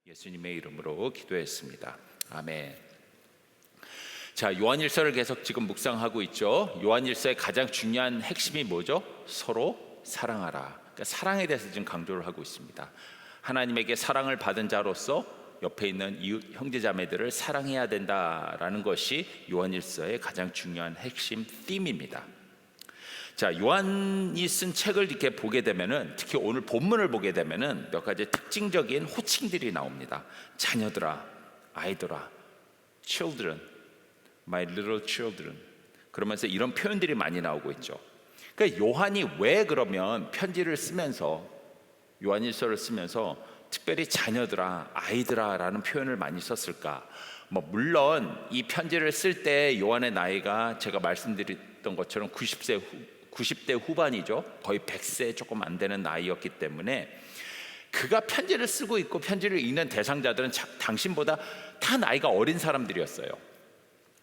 예수님의 이름으로 기도했습니다. 아멘. 자, 요한일서를 계속 지금 묵상하고 있죠. 요한일서의 가장 중요한 핵심이 뭐죠? 서로 사랑하라. 그러니까 사랑에 대해서 지금 강조를 하고 있습니다. 하나님에게 사랑을 받은 자로서 옆에 있는 이웃 형제자매들을 사랑해야 된다라는 것이 요한일서의 가장 중요한 핵심 띠입니다. 자, 요한이 쓴 책을 이렇게 보게 되면은, 특히 오늘 본문을 보게 되면은 몇 가지 특징적인 호칭들이 나옵니다. 자녀들아, 아이들아, children, my little children. 그러면서 이런 표현들이 많이 나오고 있죠. 그러니까 요한이 왜 그러면 편지를 쓰면서, 요한일서를 쓰면서 특별히 자녀들아, 아이들아라는 표현을 많이 썼을까? 물론 이 편지를 쓸 때 요한의 나이가 제가 말씀드렸던 것처럼 90대 후반이죠. 거의 100세 조금 안 되는 나이였기 때문에 그가 편지를 쓰고 있고 편지를 읽는 대상자들은 당신보다 다 나이가 어린 사람들이었어요.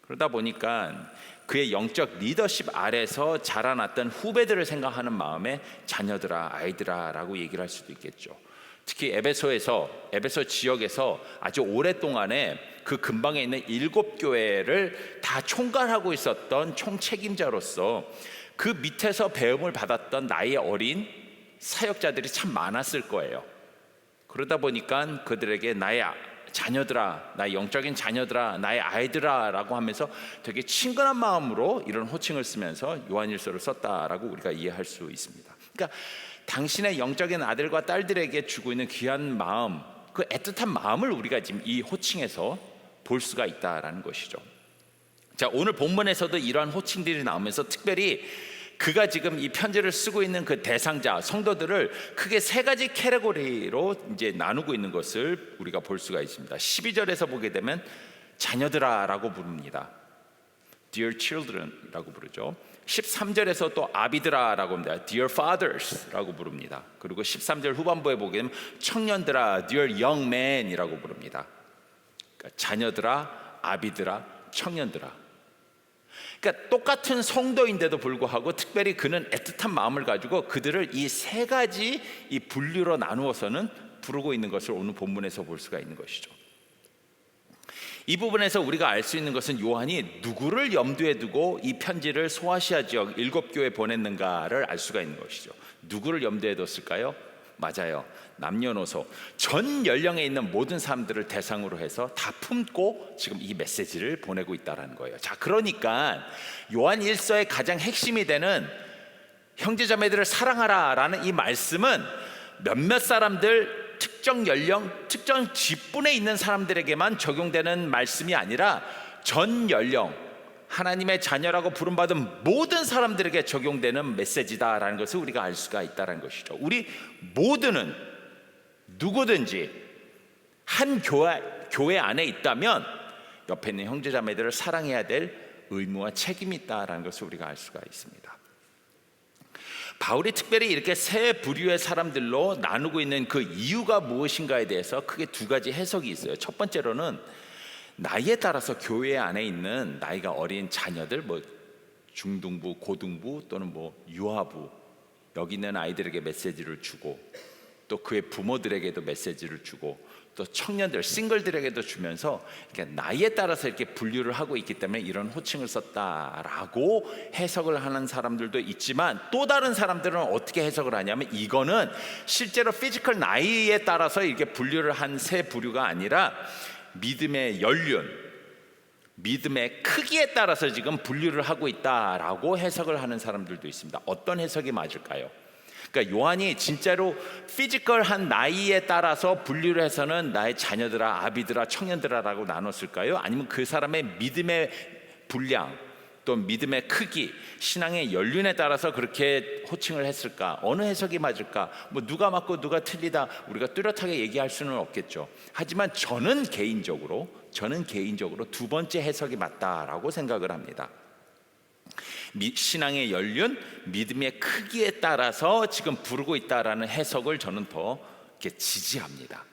그러다 보니까 그의 영적 리더십 아래서 자라났던 후배들을 생각하는 마음에 자녀들아, 아이들아 라고 얘기를 할 수도 있겠죠. 특히 에베소 지역에서 아주 오랫동안에 그 근방에 있는 7교회를 다 총괄하고 있었던 총책임자로서 그 밑에서 배움을 받았던 나이 어린 사역자들이 참 많았을 거예요. 그러다 보니까 그들에게 나의 자녀들아, 나의 영적인 자녀들아, 나의 아이들아 라고 하면서 되게 친근한 마음으로 이런 호칭을 쓰면서 요한일서를 썼다라고 우리가 이해할 수 있습니다. 그러니까 당신의 영적인 아들과 딸들에게 주고 있는 귀한 마음, 그 애틋한 마음을 우리가 지금 이 호칭에서 볼 수가 있다라는 것이죠. 자, 오늘 본문에서도 이러한 호칭들이 나오면서 특별히 그가 지금 이 편지를 쓰고 있는 그 대상자, 성도들을 크게 세 가지 캐테고리로 이제 나누고 있는 것을 우리가 볼 수가 있습니다. 12절에서 보게 되면 자녀들아라고 부릅니다. Dear children라고 부르죠. 13절에서 또 아비들아라고 합니다. Dear fathers라고 부릅니다. 그리고 13절 후반부에 보게 되면 청년들아, Dear young men이라고 부릅니다. 그러니까 자녀들아, 아비들아, 청년들아. 그러니까 똑같은 성도인데도 불구하고 특별히 그는 애틋한 마음을 가지고 그들을 이 세 가지 이 분류로 나누어서는 부르고 있는 것을 오늘 본문에서 볼 수가 있는 것이죠. 이 부분에서 우리가 알 수 있는 것은 요한이 누구를 염두에 두고 이 편지를 소아시아 지역 7교회에 보냈는가를 알 수가 있는 것이죠. 누구를 염두에 뒀을까요? 맞아요. 남녀노소 전 연령에 있는 모든 사람들을 대상으로 해서 다 품고 지금 이 메시지를 보내고 있다는 거예요. 자, 그러니까 요한 일서의 가장 핵심이 되는 형제자매들을 사랑하라라는 이 말씀은 몇몇 사람들, 특정 연령, 특정 직분에 있는 사람들에게만 적용되는 말씀이 아니라 전 연령, 하나님의 자녀라고 부름받은 모든 사람들에게 적용되는 메시지다라는 것을 우리가 알 수가 있다는 것이죠. 우리 모두는 누구든지 한 교회 안에 있다면 옆에 있는 형제자매들을 사랑해야 될 의무와 책임이 있다라는 것을 우리가 알 수가 있습니다. 바울이 특별히 이렇게 세 부류의 사람들로 나누고 있는 그 이유가 무엇인가에 대해서 크게 두 가지 해석이 있어요. 첫 번째로는 나이에 따라서 교회 안에 있는 나이가 어린 자녀들, 중등부, 고등부 또는 유아부, 여기 있는 아이들에게 메시지를 주고 또 그의 부모들에게도 메시지를 주고 또 청년들, 싱글들에게도 주면서 나이에 따라서 이렇게 분류를 하고 있기 때문에 이런 호칭을 썼다라고 해석을 하는 사람들도 있지만, 또 다른 사람들은 어떻게 해석을 하냐면 이거는 실제로 피지컬 나이에 따라서 이렇게 분류를 한 세 부류가 아니라 믿음의 연륜, 믿음의 크기에 따라서 지금 분류를 하고 있다라고 해석을 하는 사람들도 있습니다. 어떤 해석이 맞을까요? 그러니까 요한이 진짜로 피지컬한 나이에 따라서 분류를 해서는 나의 자녀들아, 아비들아, 청년들아라고 나눴을까요? 아니면 그 사람의 믿음의 분량, 또 믿음의 크기, 신앙의 연륜에 따라서 그렇게 호칭을 했을까? 어느 해석이 맞을까? 누가 맞고 누가 틀리다 우리가 뚜렷하게 얘기할 수는 없겠죠. 하지만 저는 개인적으로 두 번째 해석이 맞다라고 생각을 합니다. 신앙의 연륜, 믿음의 크기에 따라서 지금 부르고 있다라는 해석을 저는 더 이렇게 지지합니다.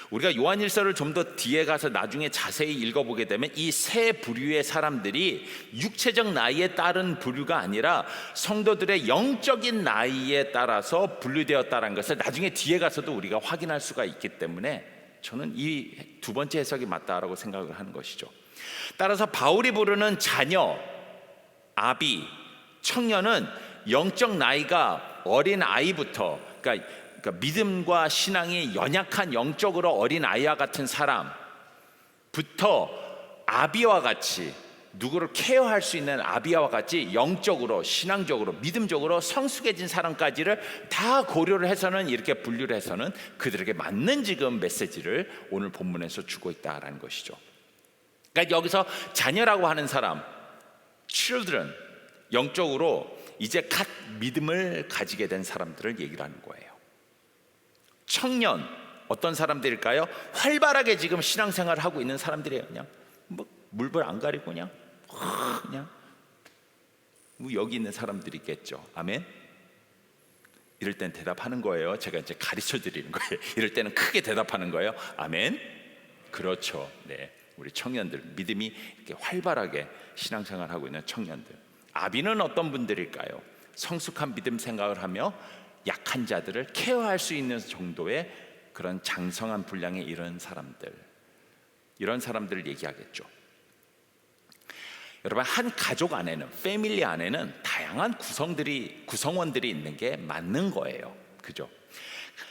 우리가 요한일서를 좀 더 뒤에 가서 나중에 자세히 읽어보게 되면 이 세 부류의 사람들이 육체적 나이에 따른 부류가 아니라 성도들의 영적인 나이에 따라서 분류되었다는 것을 나중에 뒤에 가서도 우리가 확인할 수가 있기 때문에 저는 이 두 번째 해석이 맞다라고 생각을 하는 것이죠. 따라서 바울이 부르는 자녀, 아비, 청년은 영적 나이가 어린 아이부터, 그러니까 믿음과 신앙이 연약한 영적으로 어린 아이와 같은 사람부터 아비와 같이, 누구를 케어할 수 있는 아비와 같이 영적으로, 신앙적으로, 믿음적으로 성숙해진 사람까지를 다 고려를 해서는, 이렇게 분류를 해서는 그들에게 맞는 지금 메시지를 오늘 본문에서 주고 있다라는 것이죠. 그러니까 여기서 자녀라고 하는 사람, children, 영적으로 이제 갓 믿음을 가지게 된 사람들을 얘기를 하는 거예요. 청년, 어떤 사람들일까요? 활발하게 지금 신앙생활을 하고 있는 사람들이에요. 그냥 뭐 물불 안 가리고 그냥 뭐 여기 있는 사람들이 있겠죠. 아멘. 이럴 땐 대답하는 거예요. 제가 이제 가르쳐 드리는 거예요. 이럴 때는 크게 대답하는 거예요. 아멘. 그렇죠. 네, 우리 청년들, 믿음이 이렇게 활발하게 신앙생활을 하고 있는 청년들. 아비는 어떤 분들일까요? 성숙한 믿음 생각을 하며 약한 자들을 케어할 수 있는 정도의 그런 장성한 분량에 이른 사람들, 이런 사람들을 얘기하겠죠. 여러분, 한 가족 안에는, 패밀리 안에는 다양한 구성원들이 있는 게 맞는 거예요. 그죠?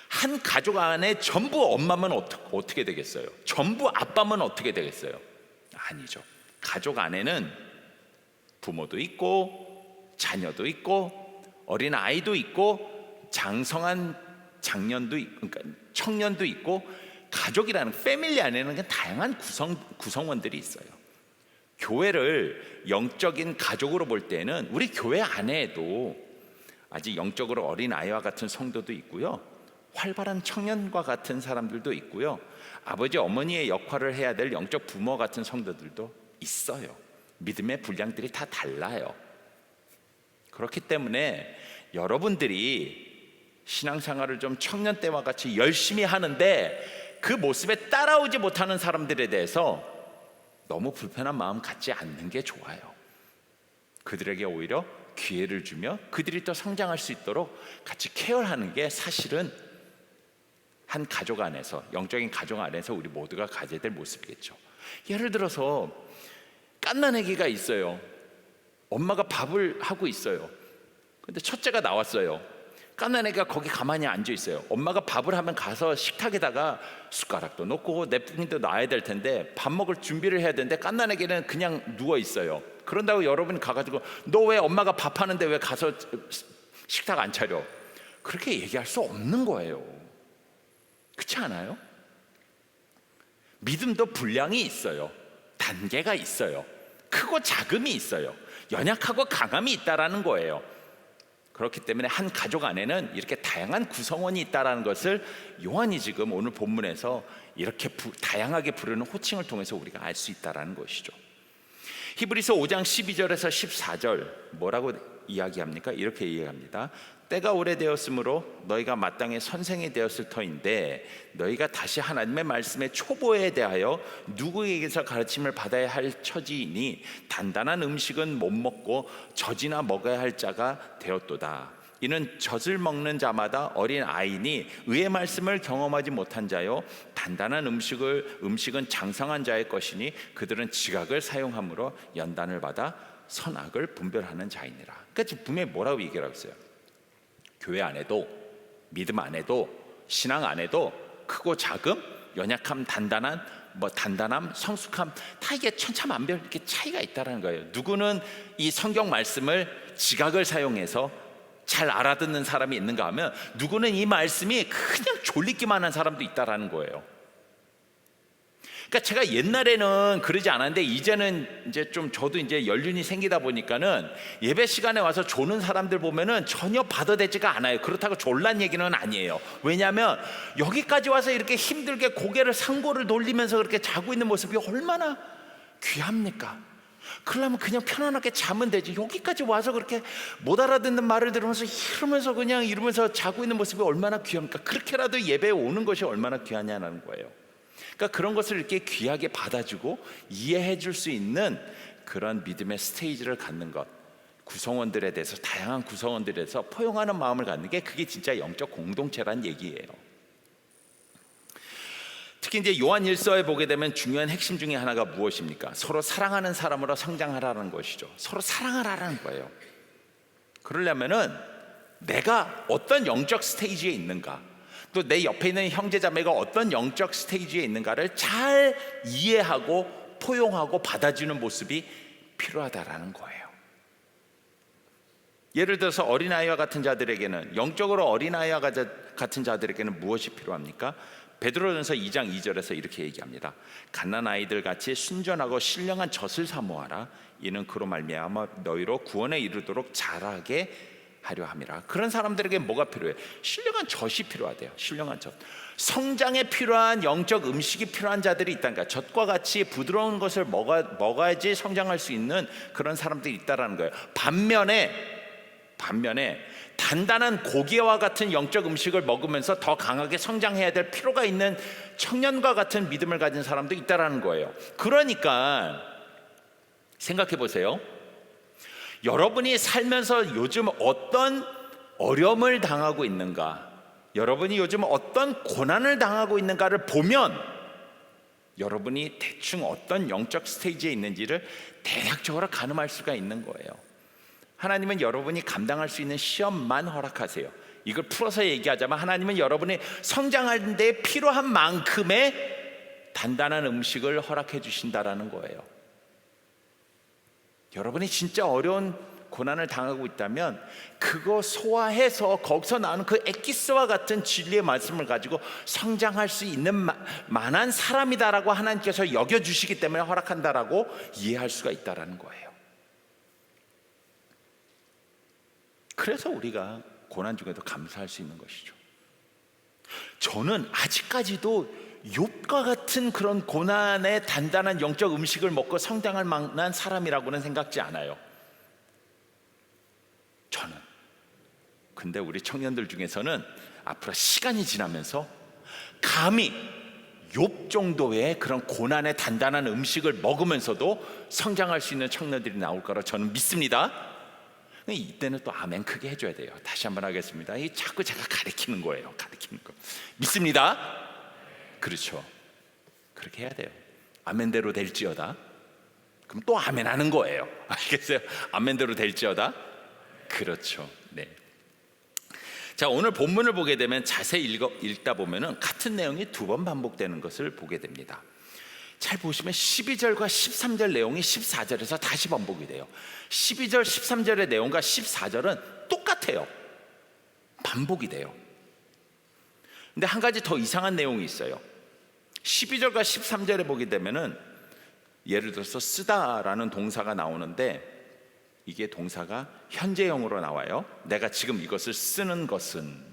한 가족 안에 전부 엄마면 어떻게 되겠어요? 전부 아빠면 어떻게 되겠어요? 아니죠. 가족 안에는 부모도 있고 자녀도 있고 어린 아이도 있고 장성한 장년도 있고, 그러니까 청년도 있고, 가족이라는 패밀리 안에는 다양한 구성원들이 있어요. 교회를 영적인 가족으로 볼 때는 우리 교회 안에도 아직 영적으로 어린 아이와 같은 성도도 있고요, 활발한 청년과 같은 사람들도 있고요, 아버지 어머니의 역할을 해야 될 영적 부모 같은 성도들도 있어요. 믿음의 분량들이 다 달라요. 그렇기 때문에 여러분들이 신앙생활을 좀 청년 때와 같이 열심히 하는데 그 모습에 따라오지 못하는 사람들에 대해서 너무 불편한 마음 갖지 않는 게 좋아요. 그들에게 오히려 기회를 주며 그들이 또 성장할 수 있도록 같이 케어하는 게 사실은 한 가족 안에서, 영적인 가족 안에서 우리 모두가 가져야 될 모습이겠죠. 예를 들어서 갓난 아기가 있어요. 엄마가 밥을 하고 있어요. 근데 첫째가 나왔어요. 갓난 아기가 거기 가만히 앉아 있어요. 엄마가 밥을 하면 가서 식탁에다가 숟가락도 놓고 냅킨도 놔야 될 텐데, 밥 먹을 준비를 해야 되는데 갓난 아기는 그냥 누워 있어요. 그런다고 여러분이 가가지고 너 왜 엄마가 밥하는데 왜 가서 식탁 안 차려? 그렇게 얘기할 수 없는 거예요. 그렇지 않아요? 믿음도 분량이 있어요. 단계가 있어요. 크고 작음이 있어요. 연약하고 강함이 있다라는 거예요. 그렇기 때문에 한 가족 안에는 이렇게 다양한 구성원이 있다는 것을 요한이 지금 오늘 본문에서 이렇게 다양하게 부르는 호칭을 통해서 우리가 알 수 있다는 것이죠. 히브리서 5장 12절에서 14절 뭐라고 이야기합니까? 이렇게 이야기합니다. 때가 오래되었으므로 너희가 마땅히 선생이 되었을 터인데 너희가 다시 하나님의 말씀의 초보에 대하여 누구에게서 가르침을 받아야 할 처지이니 단단한 음식은 못 먹고 젖이나 먹어야 할 자가 되었도다. 이는 젖을 먹는 자마다 어린 아이니 의의 말씀을 경험하지 못한 자요, 단단한 음식은 장성한 자의 것이니 그들은 지각을 사용함으로 연단을 받아 선악을 분별하는 자이니라. 그러니까 지금 분명히 뭐라고 얘기를 하고 있어요? 교회 안에도, 믿음 안에도, 신앙 안에도 크고 작음, 연약함, 단단함, 성숙함, 다 이게 천차만별 이렇게 차이가 있다는 거예요. 누구는 이 성경 말씀을 지각을 사용해서 잘 알아듣는 사람이 있는가 하면, 누구는 이 말씀이 그냥 졸리기만 한 사람도 있다라는 거예요. 그러니까 제가 옛날에는 그러지 않았는데 이제는 이제 좀 저도 이제 연륜이 생기다 보니까는 예배 시간에 와서 조는 사람들 보면은 전혀 받아대지가 않아요. 그렇다고 졸란 얘기는 아니에요. 왜냐하면 여기까지 와서 이렇게 힘들게 고개를 상고를 돌리면서 그렇게 자고 있는 모습이 얼마나 귀합니까? 그러려면 그냥 편안하게 자면 되지. 여기까지 와서 그렇게 못 알아듣는 말을 들으면서 이러면서 자고 있는 모습이 얼마나 귀합니까? 그렇게라도 예배에 오는 것이 얼마나 귀하냐는 거예요. 그러니까 그런 것을 이렇게 귀하게 받아주고 이해해 줄 수 있는 그런 믿음의 스테이지를 갖는 것, 구성원들에 대해서, 다양한 구성원들에 대해서 포용하는 마음을 갖는 게, 그게 진짜 영적 공동체란 얘기예요. 특히 이제 요한일서에 보게 되면 중요한 핵심 중에 하나가 무엇입니까? 서로 사랑하는 사람으로 성장하라는 것이죠. 서로 사랑하라는 거예요. 그러려면은 내가 어떤 영적 스테이지에 있는가, 또 내 옆에 있는 형제자매가 어떤 영적 스테이지에 있는가를 잘 이해하고 포용하고 받아주는 모습이 필요하다라는 거예요. 예를 들어서 어린아이와 같은 자들에게는, 영적으로 어린아이와 같은 자들에게는 무엇이 필요합니까? 베드로전서 2장 2절에서 이렇게 얘기합니다. 갓난아이들 같이 순전하고 신령한 젖을 사모하라. 이는 그로 말미암아 너희로 구원에 이르도록 자라게 하려 함이라. 그런 사람들에게 뭐가 필요해? 신령한 젖이 필요하대요. 신령한 젖. 성장에 필요한 영적 음식이 필요한 자들이 있다니까. 젖과 같이 부드러운 것을 먹어야지 성장할 수 있는 그런 사람들이 있다라는 거예요. 반면에 단단한 고기와 같은 영적 음식을 먹으면서 더 강하게 성장해야 될 필요가 있는 청년과 같은 믿음을 가진 사람도 있다라는 거예요. 그러니까 생각해 보세요. 여러분이 살면서 요즘 어떤 어려움을 당하고 있는가, 여러분이 요즘 어떤 고난을 당하고 있는가를 보면 여러분이 대충 어떤 영적 스테이지에 있는지를 대략적으로 가늠할 수가 있는 거예요. 하나님은 여러분이 감당할 수 있는 시험만 허락하세요. 이걸 풀어서 얘기하자면 하나님은 여러분이 성장하는 데 필요한 만큼의 단단한 음식을 허락해 주신다라는 거예요. 여러분이 진짜 어려운 고난을 당하고 있다면 그거 소화해서 거기서 나오는 그 엑기스와 같은 진리의 말씀을 가지고 성장할 수 있는 만한 사람이다라고 하나님께서 여겨주시기 때문에 허락한다라고 이해할 수가 있다라는 거예요. 그래서 우리가 고난 중에도 감사할 수 있는 것이죠. 저는 아직까지도 욥과 같은 그런 고난의 단단한 영적 음식을 먹고 성장할 만한 사람이라고는 생각지 않아요. 저는. 근데 우리 청년들 중에서는 앞으로 시간이 지나면서 감히 욥 정도의 그런 고난의 단단한 음식을 먹으면서도 성장할 수 있는 청년들이 나올 거라 저는 믿습니다. 이때는 또 아멘 크게 해줘야 돼요. 다시 한번 하겠습니다. 자꾸 제가 가리키는 거예요. 가리키는 거. 믿습니다. 그렇죠. 그렇게 해야 돼요. 아멘대로 될지어다. 그럼 또 아멘 하는 거예요. 알겠어요? 아멘대로 될지어다. 그렇죠. 네. 자, 오늘 본문을 보게 되면 자세히 읽다 보면은 같은 내용이 두 번 반복되는 것을 보게 됩니다. 잘 보시면 12절과 13절 내용이 14절에서 다시 반복이 돼요. 12절, 13절의 내용과 14절은 똑같아요. 반복이 돼요. 근데 한 가지 더 이상한 내용이 있어요. 12절과 13절에 보게 되면은 예를 들어서 쓰다라는 동사가 나오는데 이게 동사가 현재형으로 나와요. 내가 지금 이것을 쓰는 것은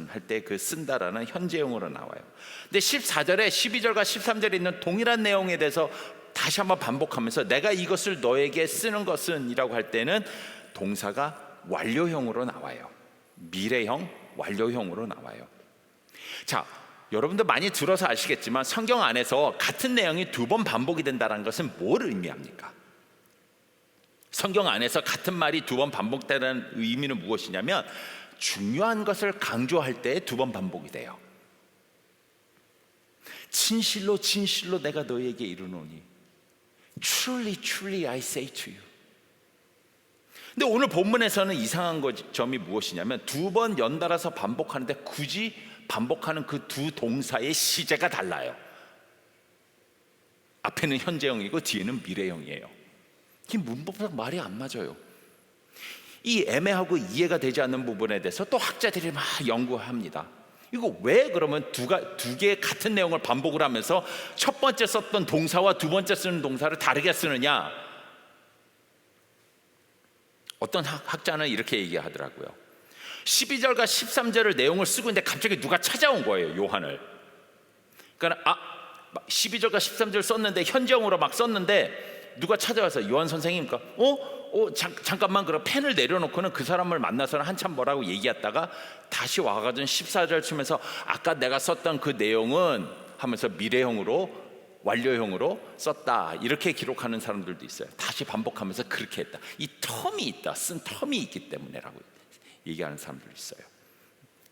할 때 그 쓴다라는 현재형으로 나와요. 근데 14절에 12절과 13절에 있는 동일한 내용에 대해서 다시 한번 반복하면서 내가 이것을 너에게 쓰는 것은 이라고 할 때는 동사가 완료형으로 나와요. 미래형 완료형으로 나와요. 자, 여러분들 많이 들어서 아시겠지만 성경 안에서 같은 내용이 두 번 반복이 된다는 것은 뭘 의미합니까? 성경 안에서 같은 말이 두 번 반복되는 의미는 무엇이냐면 중요한 것을 강조할 때 두 번 반복이 돼요. 진실로 진실로 내가 너희에게 이르노니 Truly truly I say to you. 근데 오늘 본문에서는 이상한 점이 무엇이냐면 두 번 연달아서 반복하는데 굳이 반복하는 그 두 동사의 시제가 달라요. 앞에는 현재형이고 뒤에는 미래형이에요. 이 문법상 말이 안 맞아요. 이 애매하고 이해가 되지 않는 부분에 대해서 또 학자들이 막 연구합니다. 이거 왜 그러면 두 개 같은 내용을 반복을 하면서 첫 번째 썼던 동사와 두 번째 쓰는 동사를 다르게 쓰느냐? 어떤 학자는 이렇게 얘기하더라고요. 12절과 13절의 내용을 쓰고 있는데 갑자기 누가 찾아온 거예요, 요한을. 그러니까 12절과 13절 썼는데 현재형으로 막 썼는데 누가 찾아와서 요한 선생님, 잠깐만, 그럼 펜을 내려놓고는 그 사람을 만나서는 한참 뭐라고 얘기했다가 다시 와가지고 14절 치면서 아까 내가 썼던 그 내용은 하면서 미래형으로 완료형으로 썼다 이렇게 기록하는 사람들도 있어요. 다시 반복하면서 그렇게 했다. 이 텀이 있다, 쓴 텀이 있기 때문에라고 얘기하는 사람들도 있어요.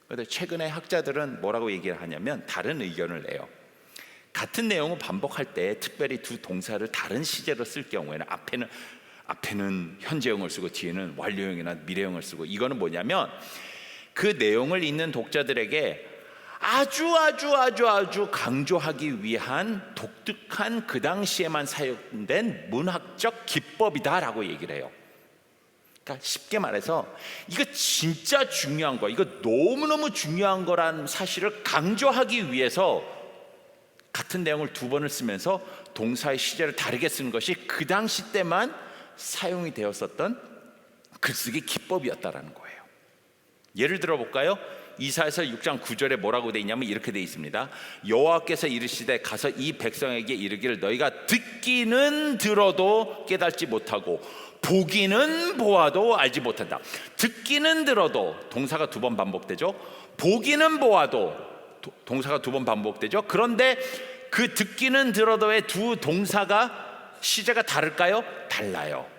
그런데 최근에 학자들은 뭐라고 얘기를 하냐면 다른 의견을 내요. 같은 내용을 반복할 때 특별히 두 동사를 다른 시제로 쓸 경우에는 앞에는 현재형을 쓰고 뒤에는 완료형이나 미래형을 쓰고, 이거는 뭐냐면 그 내용을 읽는 독자들에게 아주 강조하기 위한 독특한 그 당시에만 사용된 문학적 기법이다라고 얘기를 해요. 그러니까 쉽게 말해서 이거 진짜 중요한 거, 이거 너무너무 중요한 거란 사실을 강조하기 위해서 같은 내용을 두 번을 쓰면서 동사의 시제를 다르게 쓰는 것이 그 당시 때만 사용이 되었었던 글쓰기 기법이었다라는 거예요. 예를 들어 볼까요? 이사야서 6장 9절에 뭐라고 돼 있냐면 이렇게 돼 있습니다. 여호와께서 이르시되 가서 이 백성에게 이르기를 너희가 듣기는 들어도 깨닫지 못하고 보기는 보아도 알지 못한다. 듣기는 들어도 동사가 두 번 반복되죠. 보기는 보아도 동사가 두 번 반복되죠. 그런데 그 듣기는 들어도의 두 동사가 시제가 다를까요? 달라요.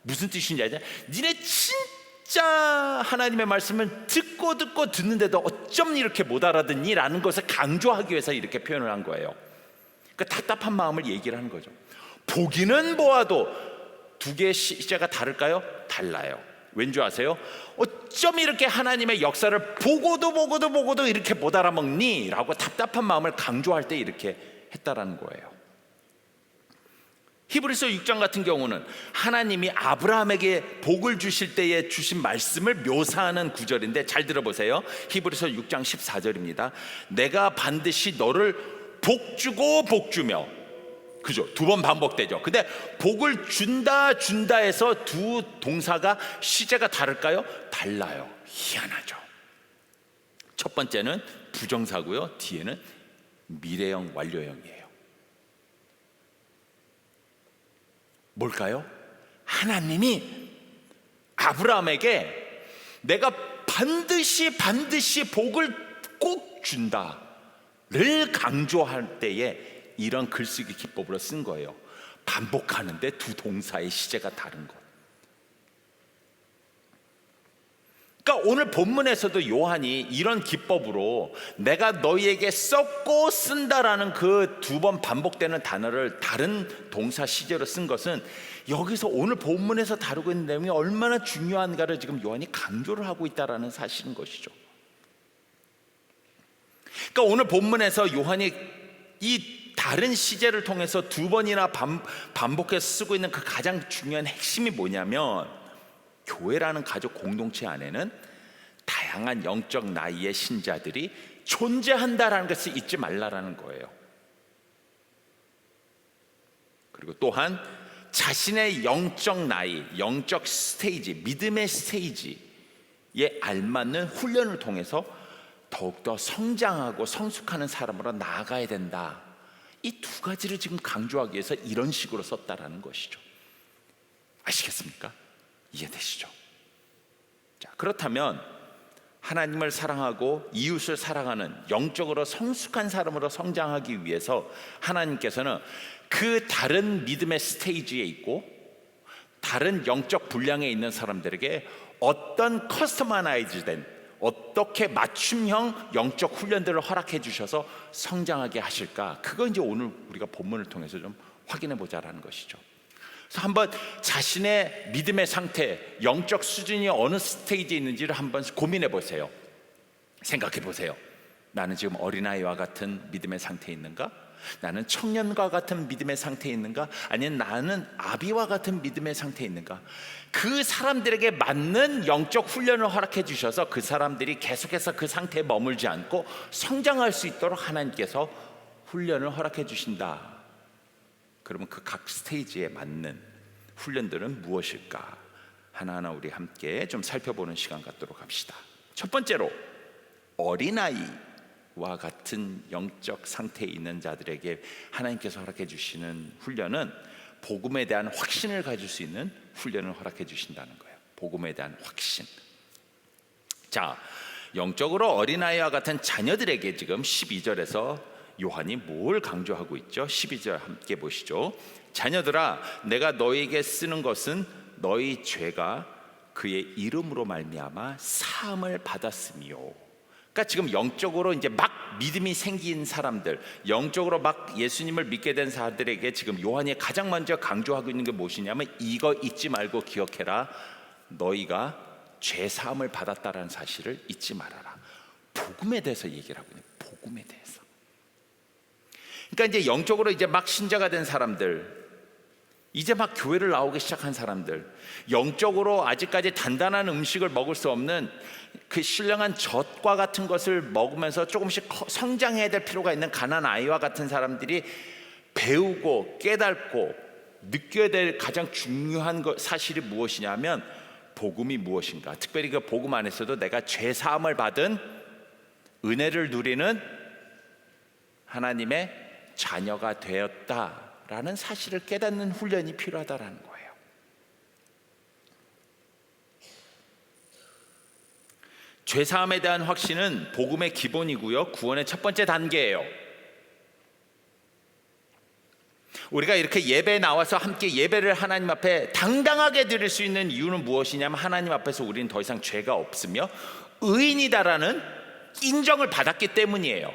무슨 뜻인지 알죠? 니네 진짜 하나님의 말씀을 듣고 듣는데도 어쩜 이렇게 못 알아듣니? 라는 것을 강조하기 위해서 이렇게 표현을 한 거예요. 그러니까 답답한 마음을 얘기를 하는 거죠. 보기는 보아도 두 개의 시제가 다를까요? 달라요. 왠지 아세요? 어쩜 이렇게 하나님의 역사를 보고도 이렇게 못 알아먹니? 라고 답답한 마음을 강조할 때 이렇게 했다라는 거예요. 히브리서 6장 같은 경우는 하나님이 아브라함에게 복을 주실 때에 주신 말씀을 묘사하는 구절인데 잘 들어보세요. 히브리서 6장 14절입니다. 내가 반드시 너를 복주며, 그죠? 두 번 반복되죠. 근데 복을 준다에서 두 동사가 시제가 다를까요? 달라요. 희한하죠. 첫 번째는 부정사고요, 뒤에는 미래형 완료형이에요. 뭘까요? 하나님이 아브라함에게 내가 반드시 복을 꼭 준다를 강조할 때에 이런 글쓰기 기법으로 쓴 거예요. 반복하는데 두 동사의 시제가 다른 것. 그러니까 오늘 본문에서도 요한이 이런 기법으로 내가 너희에게 썼고 쓴다라는 그 두 번 반복되는 단어를 다른 동사 시제로 쓴 것은 여기서 오늘 본문에서 다루고 있는 내용이 얼마나 중요한가를 지금 요한이 강조를 하고 있다라는 사실인 것이죠. 그러니까 오늘 본문에서 요한이 이 다른 시제를 통해서 두 번이나 반복해서 쓰고 있는 그 가장 중요한 핵심이 뭐냐면, 교회라는 가족 공동체 안에는 다양한 영적 나이의 신자들이 존재한다라는 것을 잊지 말라라는 거예요. 그리고 또한 자신의 영적 나이, 영적 스테이지, 믿음의 스테이지에 알맞는 훈련을 통해서 더욱더 성장하고 성숙하는 사람으로 나아가야 된다. 이 두 가지를 지금 강조하기 위해서 이런 식으로 썼다라는 것이죠. 아시겠습니까? 이해되시죠? 자, 그렇다면 하나님을 사랑하고 이웃을 사랑하는 영적으로 성숙한 사람으로 성장하기 위해서 하나님께서는 그 다른 믿음의 스테이지에 있고 다른 영적 분량에 있는 사람들에게 어떤 커스터마이즈된, 어떻게 맞춤형 영적 훈련들을 허락해 주셔서 성장하게 하실까? 그거 이제 오늘 우리가 본문을 통해서 좀 확인해 보자라는 것이죠. 그래서 한번 자신의 믿음의 상태, 영적 수준이 어느 스테이지에 있는지를 한번 고민해 보세요. 생각해 보세요. 나는 지금 어린아이와 같은 믿음의 상태에 있는가? 나는 청년과 같은 믿음의 상태에 있는가? 아니면 나는 아비와 같은 믿음의 상태에 있는가? 그 사람들에게 맞는 영적 훈련을 허락해 주셔서 그 사람들이 계속해서 그 상태에 머물지 않고 성장할 수 있도록 하나님께서 훈련을 허락해 주신다. 그러면 그 각 스테이지에 맞는 훈련들은 무엇일까? 하나하나 우리 함께 좀 살펴보는 시간 갖도록 합시다. 첫 번째로, 어린아이와 같은 영적 상태에 있는 자들에게 하나님께서 허락해 주시는 훈련은 복음에 대한 확신을 가질 수 있는 훈련을 허락해 주신다는 거예요. 복음에 대한 확신. 자, 영적으로 어린아이와 같은 자녀들에게 지금 12절에서 요한이 뭘 강조하고 있죠? 12절 함께 보시죠. 자녀들아, 내가 너희에게 쓰는 것은 너희 죄가 그의 이름으로 말미암아 사함을 받았으며 그러니까 지금 영적으로 이제 막 믿음이 생긴 사람들, 영적으로 막 예수님을 믿게 된 사람들에게 지금 요한이 가장 먼저 강조하고 있는 게 무엇이냐면, 이거 잊지 말고 기억해라. 너희가 죄 사함을 받았다라는 사실을 잊지 말아라. 복음에 대해서 얘기를 하고 있는, 복음에 대해서. 그러니까 이제 영적으로 이제 막 신자가 된 사람들, 이제 막 교회를 나오기 시작한 사람들, 영적으로 아직까지 단단한 음식을 먹을 수 없는 그 신령한 젖과 같은 것을 먹으면서 조금씩 성장해야 될 필요가 있는 가난 아이와 같은 사람들이 배우고 깨닫고 느껴야 될 가장 중요한 사실이 무엇이냐면, 복음이 무엇인가. 특별히 그 복음 안에서도 내가 죄 사함을 받은 은혜를 누리는 하나님의 자녀가 되었다라는 사실을 깨닫는 훈련이 필요하다라는 거예요. 죄 사함에 대한 확신은 복음의 기본이고요, 구원의 첫 번째 단계예요. 우리가 이렇게 예배에 나와서 함께 예배를 하나님 앞에 당당하게 드릴 수 있는 이유는 무엇이냐면, 하나님 앞에서 우리는 더 이상 죄가 없으며 의인이다라는 인정을 받았기 때문이에요.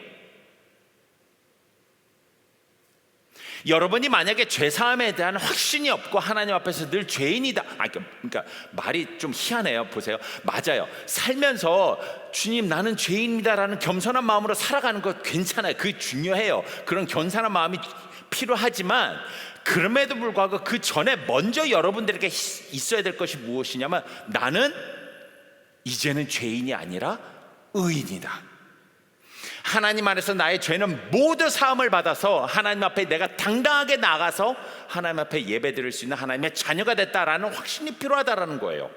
여러분이 만약에 죄사함에 대한 확신이 없고 하나님 앞에서 늘 죄인이다, 그러니까 말이 좀 희한해요. 보세요, 맞아요. 살면서 주님 나는 죄인이다라는 겸손한 마음으로 살아가는 거 괜찮아요. 그게 중요해요. 그런 겸손한 마음이 필요하지만, 그럼에도 불구하고 그 전에 먼저 여러분들에게 있어야 될 것이 무엇이냐면, 나는 이제는 죄인이 아니라 의인이다. 하나님 안에서 나의 죄는 모두 사함을 받아서 하나님 앞에 내가 당당하게 나가서 하나님 앞에 예배드릴 수 있는 하나님의 자녀가 됐다라는 확신이 필요하다라는 거예요.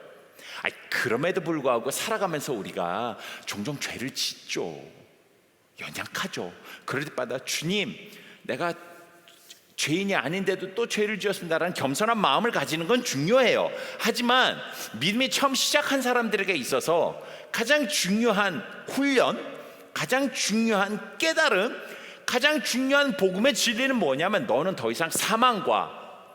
그럼에도 불구하고 살아가면서 우리가 종종 죄를 짓죠. 연약하죠. 그럴 때마다 주님, 내가 죄인이 아닌데도 또 죄를 지었습니다라는 겸손한 마음을 가지는 건 중요해요. 하지만 믿음이 처음 시작한 사람들에게 있어서 가장 중요한 훈련, 가장 중요한 깨달음, 가장 중요한 복음의 진리는 뭐냐면, 너는 더 이상 사망과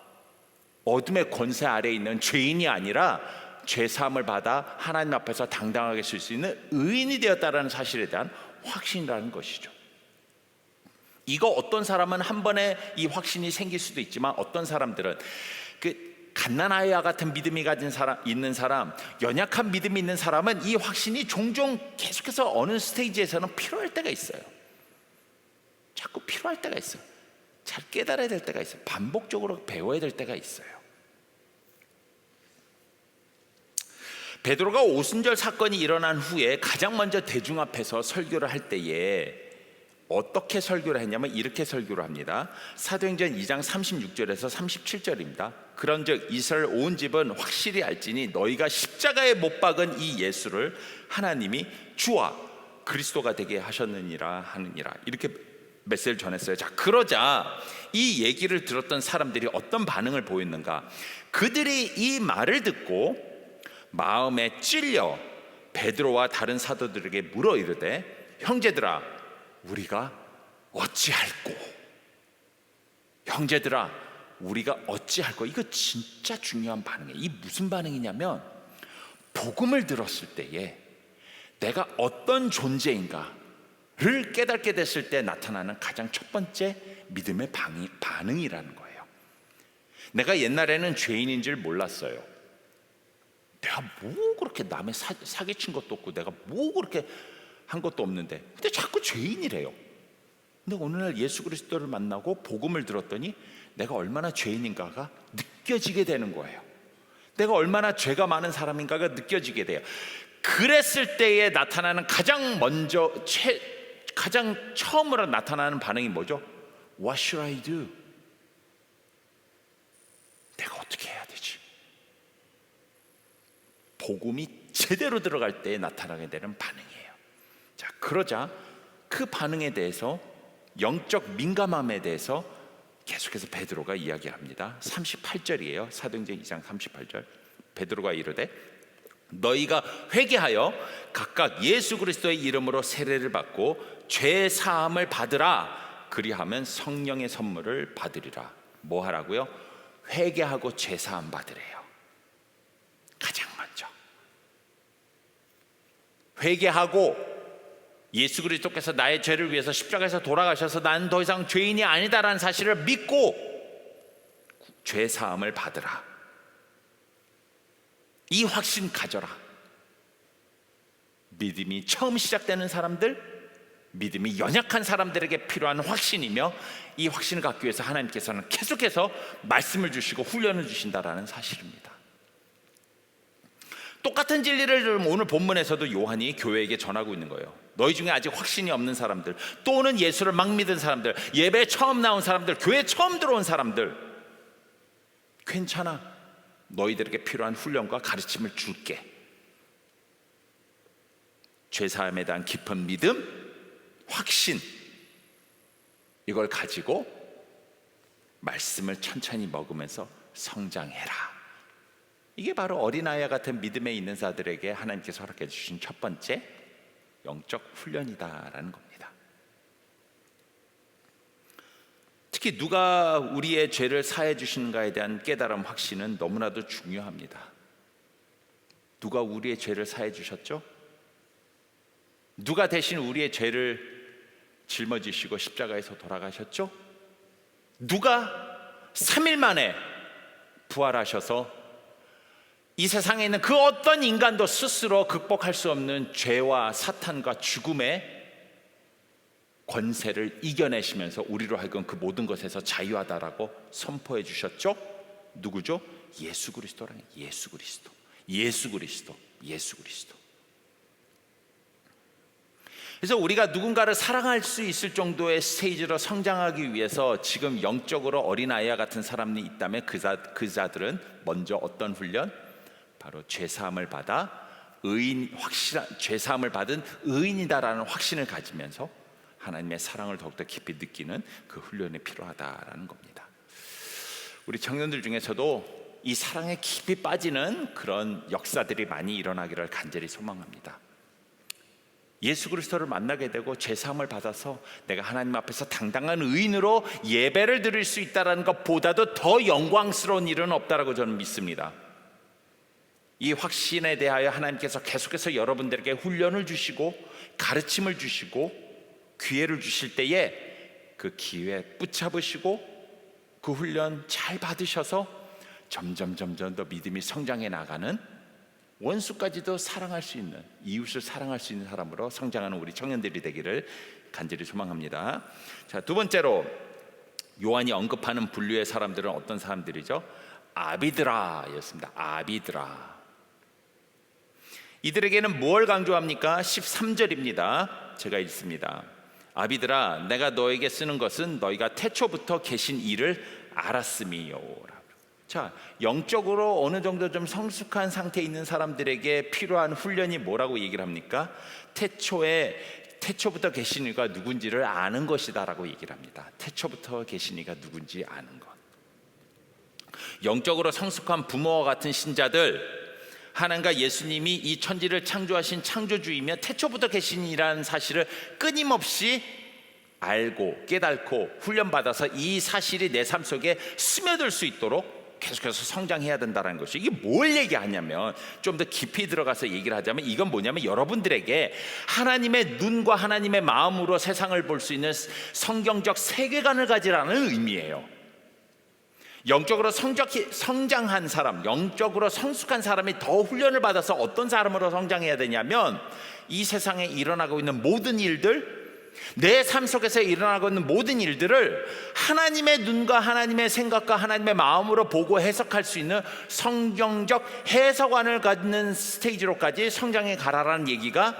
어둠의 권세 아래에 있는 죄인이 아니라 죄 사함을 받아 하나님 앞에서 당당하게 설 수 있는 의인이 되었다라는 사실에 대한 확신이라는 것이죠. 이거 어떤 사람은 한 번에 이 확신이 생길 수도 있지만, 어떤 사람들은 갓난아이와 같은 믿음이 가진 사람, 있는 사람, 연약한 믿음이 있는 사람은 이 확신이 종종 계속해서 어느 스테이지에서는 필요할 때가 있어요. 자꾸 필요할 때가 있어요. 잘 깨달아야 될 때가 있어요. 반복적으로 배워야 될 때가 있어요. 베드로가 오순절 사건이 일어난 후에 가장 먼저 대중 앞에서 설교를 할 때에 어떻게 설교를 했냐면, 이렇게 설교를 합니다. 사도행전 2장 36절에서 37절입니다. 그런즉 이스라엘 온 집은 확실히 알지니 너희가 십자가에 못 박은 이 예수를 하나님이 주와 그리스도가 되게 하셨느니라 하느니라. 이렇게 메시지를 전했어요. 자, 그러자 이 얘기를 들었던 사람들이 어떤 반응을 보였는가? 그들이 이 말을 듣고 마음에 찔려 베드로와 다른 사도들에게 물어 이르되, 형제들아 우리가 어찌할꼬? 형제들아 우리가 어찌할꼬? 이거 진짜 중요한 반응이에요. 이 무슨 반응이냐면, 복음을 들었을 때에 내가 어떤 존재인가를 깨닫게 됐을 때 나타나는 가장 첫 번째 믿음의 반응이라는 거예요. 내가 옛날에는 죄인인 줄 몰랐어요. 내가 뭐 그렇게 남의 사기친 것도 없고 내가 뭐 그렇게 한 것도 없는데, 근데 자꾸 죄인이래요. 근데 어느 날 예수 그리스도를 만나고 복음을 들었더니 내가 얼마나 죄인인가가 느껴지게 되는 거예요. 내가 얼마나 죄가 많은 사람인가가 느껴지게 돼요. 그랬을 때에 나타나는 가장 처음으로 나타나는 반응이 뭐죠? What should I do? 내가 어떻게 해야 되지? 복음이 제대로 들어갈 때에 나타나게 되는 반응이에요. 자, 그러자 그 반응에 대해서, 영적 민감함에 대해서 계속해서 베드로가 이야기합니다. 38절이에요. 사도행전 2장 38절. 베드로가 이르되 너희가 회개하여 각각 예수 그리스도의 이름으로 세례를 받고 죄 사함을 받으라. 그리하면 성령의 선물을 받으리라. 뭐 하라고요? 회개하고 죄 사함 받으래요. 가장 먼저 회개하고 예수 그리스도께서 나의 죄를 위해서 십자가에서 돌아가셔서 나는 더 이상 죄인이 아니다라는 사실을 믿고 죄 사함을 받으라. 이 확신 가져라. 믿음이 처음 시작되는 사람들, 믿음이 연약한 사람들에게 필요한 확신이며, 이 확신을 갖기 위해서 하나님께서는 계속해서 말씀을 주시고 훈련을 주신다라는 사실입니다. 똑같은 진리를 오늘 본문에서도 요한이 교회에게 전하고 있는 거예요. 너희 중에 아직 확신이 없는 사람들, 또는 예수를 막 믿은 사람들, 예배에 처음 나온 사람들, 교회에 처음 들어온 사람들, 괜찮아. 너희들에게 필요한 훈련과 가르침을 줄게. 죄사함에 대한 깊은 믿음, 확신, 이걸 가지고 말씀을 천천히 먹으면서 성장해라. 이게 바로 어린아이와 같은 믿음에 있는 자들에게 하나님께서 허락해 주신 첫 번째 영적 훈련이다라는 겁니다. 특히 누가 우리의 죄를 사해 주시는가에 대한 깨달음, 확신은 너무나도 중요합니다. 누가 우리의 죄를 사해 주셨죠? 누가 대신 우리의 죄를 짊어지시고 십자가에서 돌아가셨죠? 누가 3일 만에 부활하셔서 이 세상에 있는 그 어떤 인간도 스스로 극복할 수 없는 죄와 사탄과 죽음의 권세를 이겨내시면서 우리로 하여금 그 모든 것에서 자유하다라고 선포해 주셨죠? 누구죠? 예수 그리스도라는, 예수 그리스도, 예수 그리스도, 예수 그리스도. 그래서 우리가 누군가를 사랑할 수 있을 정도의 스테이지로 성장하기 위해서 지금 영적으로 어린아이와 같은 사람이 있다면 그 자들은 먼저 어떤 훈련? 바로 죄사함을 받아 죄사함을 받은 의인이다라는 확신을 가지면서 하나님의 사랑을 더욱더 깊이 느끼는 그 훈련이 필요하다라는 겁니다. 우리 청년들 중에서도 이 사랑에 깊이 빠지는 그런 역사들이 많이 일어나기를 간절히 소망합니다. 예수 그리스도를 만나게 되고 죄사함을 받아서 내가 하나님 앞에서 당당한 의인으로 예배를 드릴 수 있다는 것보다도 더 영광스러운 일은 없다라고 저는 믿습니다. 이 확신에 대하여 하나님께서 계속해서 여러분들에게 훈련을 주시고 가르침을 주시고 기회를 주실 때에 그 기회 붙잡으시고 그 훈련 잘 받으셔서 점점 더 믿음이 성장해 나가는, 원수까지도 사랑할 수 있는, 이웃을 사랑할 수 있는 사람으로 성장하는 우리 청년들이 되기를 간절히 소망합니다. 자, 두 번째로 요한이 언급하는 분류의 사람들은 어떤 사람들이죠? 아비드라였습니다. 아비드라. 이들에게는 뭘 강조합니까? 13절입니다. 제가 읽습니다. 아비들아, 내가 너에게 쓰는 것은 너희가 태초부터 계신 이를 알았음이요. 자, 영적으로 어느 정도 좀 성숙한 상태에 있는 사람들에게 필요한 훈련이 뭐라고 얘기를 합니까? 태초부터 계신 이가 누군지를 아는 것이다라고 얘기를 합니다. 태초부터 계신 이가 누군지 아는 것. 영적으로 성숙한 부모와 같은 신자들, 하나님과 예수님이 이 천지를 창조하신 창조주이며 태초부터 계신 이라는 사실을 끊임없이 알고 깨닫고 훈련받아서 이 사실이 내 삶 속에 스며들 수 있도록 계속해서 성장해야 된다는 것이, 이게 뭘 얘기하냐면, 좀 더 깊이 들어가서 얘기를 하자면 이건 뭐냐면, 여러분들에게 하나님의 눈과 하나님의 마음으로 세상을 볼 수 있는 성경적 세계관을 가지라는 의미예요. 영적으로 성장한 사람, 영적으로 성숙한 사람이 더 훈련을 받아서 어떤 사람으로 성장해야 되냐면, 이 세상에 일어나고 있는 모든 일들, 내 삶 속에서 일어나고 있는 모든 일들을 하나님의 눈과 하나님의 생각과 하나님의 마음으로 보고 해석할 수 있는 성경적 해석관을 갖는 스테이지로까지 성장해 가라라는 얘기가,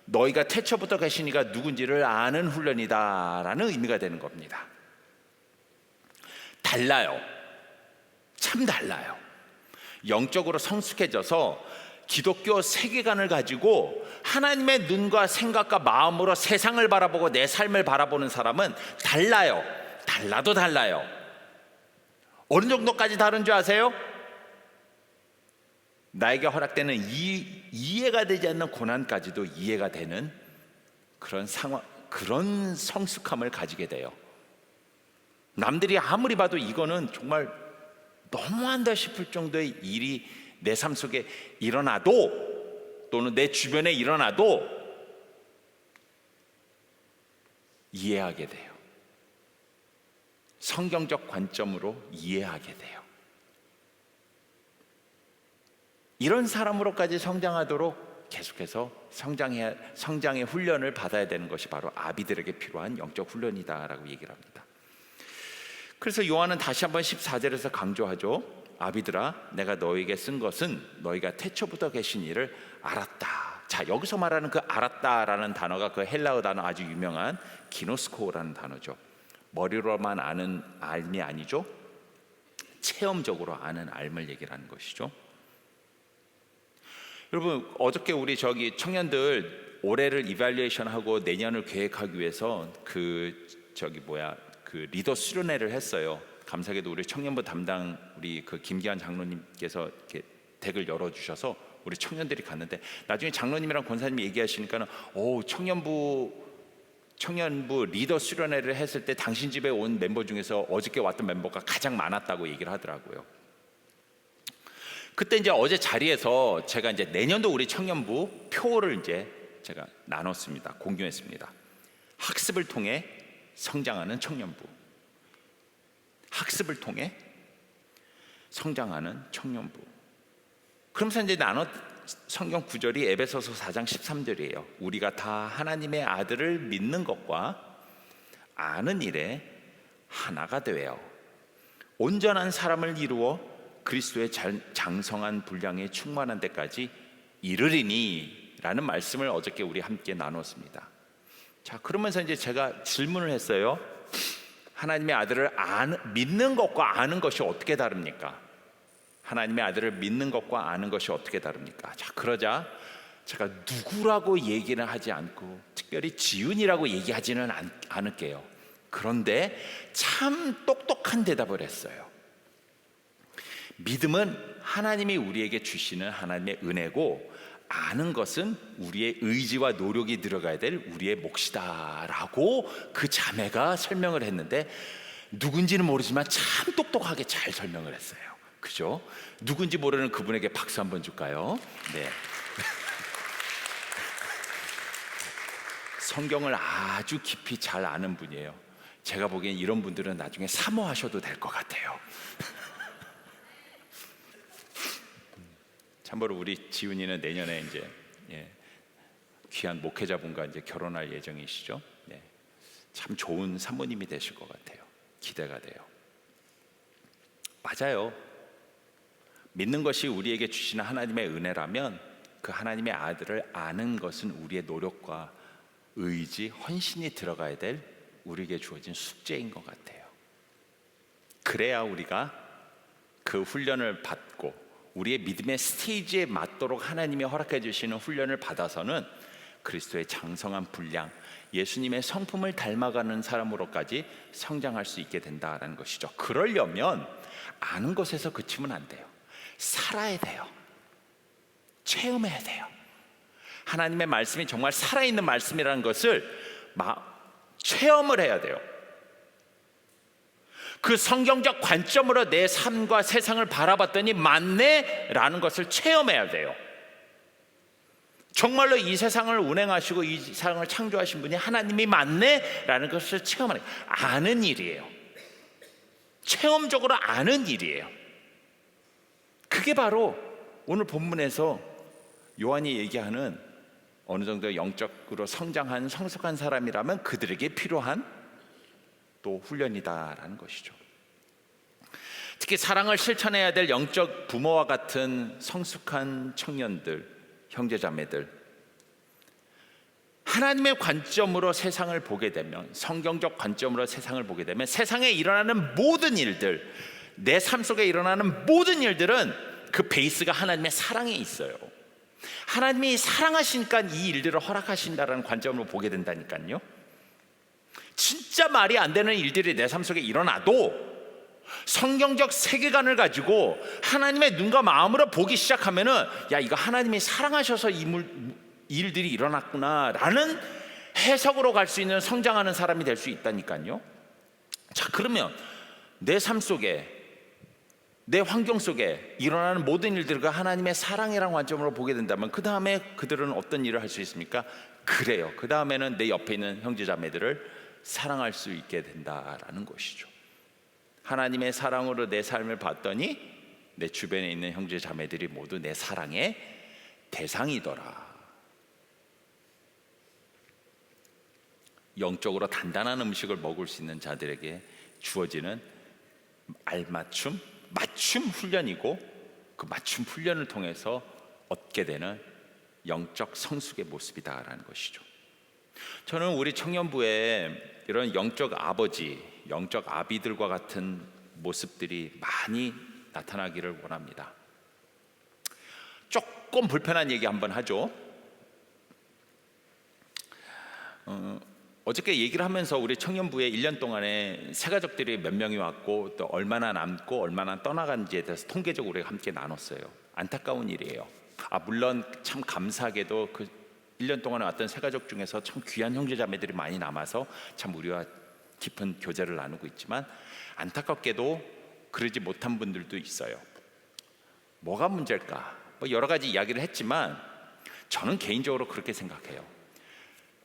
너희가 태초부터 계신 이가 누군지를 아는 훈련이다라는 의미가 되는 겁니다. 달라요. 참 달라요. 영적으로 성숙해져서 기독교 세계관을 가지고 하나님의 눈과 생각과 마음으로 세상을 바라보고 내 삶을 바라보는 사람은 달라요. 달라도 달라요. 어느 정도까지 다른 줄 아세요? 나에게 허락되는 이해가 되지 않는 고난까지도 이해가 되는 그런 상황, 그런 성숙함을 가지게 돼요. 남들이 아무리 봐도 이거는 정말 너무한다 싶을 정도의 일이 내 삶 속에 일어나도, 또는 내 주변에 일어나도 이해하게 돼요. 성경적 관점으로 이해하게 돼요. 이런 사람으로까지 성장하도록 계속해서 성장의 훈련을 받아야 되는 것이 바로 아비들에게 필요한 영적 훈련이다라고 얘기를 합니다. 그래서 요한은 다시 한번 14절에서 강조하죠. 아비들아, 내가 너에게 쓴 것은 너희가 태초부터 계신 이를 알았다. 자, 여기서 말하는 그 알았다라는 단어가 그 헬라어 단어 아주 유명한 기노스코라는 단어죠. 머리로만 아는 알미 아니죠. 체험적으로 아는 알을 얘기를 하는 것이죠. 여러분, 어저께 우리 청년들 올해를 이발리에이션하고 내년을 계획하기 위해서 그 리더 수련회를 했어요. 감사하게도 우리 청년부 담당 우리 그 김기한 장로님께서 이렇게 덱을 열어주셔서 우리 청년들이 갔는데, 나중에 장로님이랑 권사님이 얘기하시니까는 청년부 리더 수련회를 했을 때 당신 집에 온 멤버 중에서 어저께 왔던 멤버가 가장 많았다고 얘기를 하더라고요. 그때 이제 어제 자리에서 제가 이제 내년도 우리 청년부 표를 이제 제가 나눴습니다. 공유했습니다. 학습을 통해 성장하는 청년부. 학습을 통해 성장하는 청년부. 그러면서 이제 성경 구절이 에베소서 4장 13절이에요. 우리가 다 하나님의 아들을 믿는 것과 아는 일에 하나가 되어 온전한 사람을 이루어 그리스도의 장성한 분량에 충만한 데까지 이르리니 라는 말씀을 어저께 우리 함께 나눴습니다. 자, 그러면서 이제 제가 질문을 했어요. 하나님의 아들을 믿는 것과 아는 것이 어떻게 다릅니까? 하나님의 아들을 믿는 것과 아는 것이 어떻게 다릅니까? 자, 그러자 제가 누구라고 얘기는 하지 않고 특별히 지훈이라고 얘기하지는 않을게요. 그런데 참 똑똑한 대답을 했어요. 믿음은 하나님이 우리에게 주시는 하나님의 은혜고, 아는 것은 우리의 의지와 노력이 들어가야 될 우리의 몫이다라고 그 자매가 설명을 했는데, 누군지는 모르지만 참 똑똑하게 잘 설명을 했어요. 그죠? 누군지 모르는 그분에게 박수 한번 줄까요? 네. 성경을 아주 깊이 잘 아는 분이에요. 제가 보기엔 이런 분들은 나중에 사모하셔도 될 것 같아요. 참고로 우리 지훈이는 내년에 이제 귀한 목회자분과 이제 결혼할 예정이시죠. 참 좋은 사모님이 되실 것 같아요. 기대가 돼요. 맞아요. 믿는 것이 우리에게 주시는 하나님의 은혜라면 그 하나님의 아들을 아는 것은 우리의 노력과 의지, 헌신이 들어가야 될 우리에게 주어진 숙제인 것 같아요. 그래야 우리가 그 훈련을 받고 우리의 믿음의 스테이지에 맞도록 하나님이 허락해 주시는 훈련을 받아서는 그리스도의 장성한 분량, 예수님의 성품을 닮아가는 사람으로까지 성장할 수 있게 된다는 것이죠. 그러려면 아는 것에서 그치면 안 돼요. 살아야 돼요. 체험해야 돼요. 하나님의 말씀이 정말 살아있는 말씀이라는 것을 체험을 해야 돼요. 그 성경적 관점으로 내 삶과 세상을 바라봤더니 맞네 라는 것을 체험해야 돼요. 정말로 이 세상을 운행하시고 이 세상을 창조하신 분이 하나님이 맞네 라는 것을 체험하는, 아는 일이에요. 체험적으로 아는 일이에요. 그게 바로 오늘 본문에서 요한이 얘기하는 어느 정도 영적으로 성장한 성숙한 사람이라면 그들에게 필요한 또 훈련이다라는 것이죠. 특히 사랑을 실천해야 될 영적 부모와 같은 성숙한 청년들, 형제자매들, 하나님의 관점으로 세상을 보게 되면, 성경적 관점으로 세상을 보게 되면 세상에 일어나는 모든 일들, 내 삶 속에 일어나는 모든 일들은 그 베이스가 하나님의 사랑에 있어요. 하나님이 사랑하시니까 이 일들을 허락하신다라는 관점으로 보게 된다니까요. 진짜 말이 안 되는 일들이 내 삶 속에 일어나도 성경적 세계관을 가지고 하나님의 눈과 마음으로 보기 시작하면은, 야, 이거 하나님이 사랑하셔서 이 일들이 일어났구나 라는 해석으로 갈 수 있는 성장하는 사람이 될 수 있다니까요. 자, 그러면 내 삶 속에, 내 환경 속에 일어나는 모든 일들과 하나님의 사랑이라는 관점으로 보게 된다면 그 다음에 그들은 어떤 일을 할 수 있습니까? 그래요. 그 다음에는 내 옆에 있는 형제자매들을 사랑할 수 있게 된다라는 것이죠. 하나님의 사랑으로 내 삶을 봤더니 내 주변에 있는 형제 자매들이 모두 내 사랑의 대상이더라. 영적으로 단단한 음식을 먹을 수 있는 자들에게 주어지는 맞춤 훈련이고, 그 맞춤 훈련을 통해서 얻게 되는 영적 성숙의 모습이다라는 것이죠. 저는 우리 청년부에 이런 영적 아버지, 영적 아비들과 같은 모습들이 많이 나타나기를 원합니다. 조금 불편한 얘기 한번 하죠. 어저께 얘기를 하면서 우리 청년부에 1년 동안에 새가족들이 몇 명이 왔고 또 얼마나 남고 얼마나 떠나간지에 대해서 통계적으로 우리가 함께 나눴어요. 안타까운 일이에요. 물론 참 감사하게도 그 1년 동안에 왔던 새가족 중에서 참 귀한 형제자매들이 많이 남아서 참 우리와 깊은 교제를 나누고 있지만, 안타깝게도 그러지 못한 분들도 있어요. 뭐가 문제일까? 여러 가지 이야기를 했지만 저는 개인적으로 그렇게 생각해요.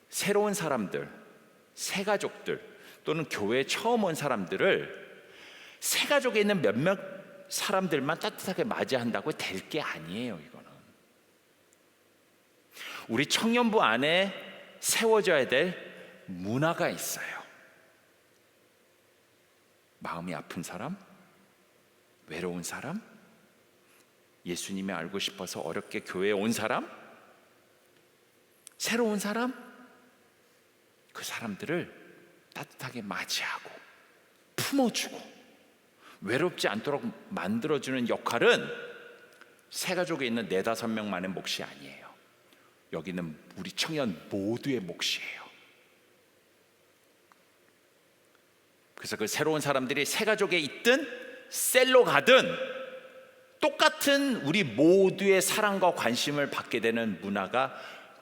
새로운 사람들, 새가족들 또는 교회에 처음 온 사람들을 새가족에 있는 몇몇 사람들만 따뜻하게 맞이한다고 될 게 아니에요. 이거는 우리 청년부 안에 세워져야 될 문화가 있어요. 마음이 아픈 사람, 외로운 사람, 예수님이 알고 싶어서 어렵게 교회에 온 사람, 새로운 사람, 그 사람들을 따뜻하게 맞이하고 품어주고 외롭지 않도록 만들어주는 역할은 새가족에 있는 4-5명만의 몫이 아니에요. 여기는 우리 청년 모두의 몫이에요. 그래서 그 새로운 사람들이 새가족에 있든 셀로 가든 똑같은 우리 모두의 사랑과 관심을 받게 되는 문화가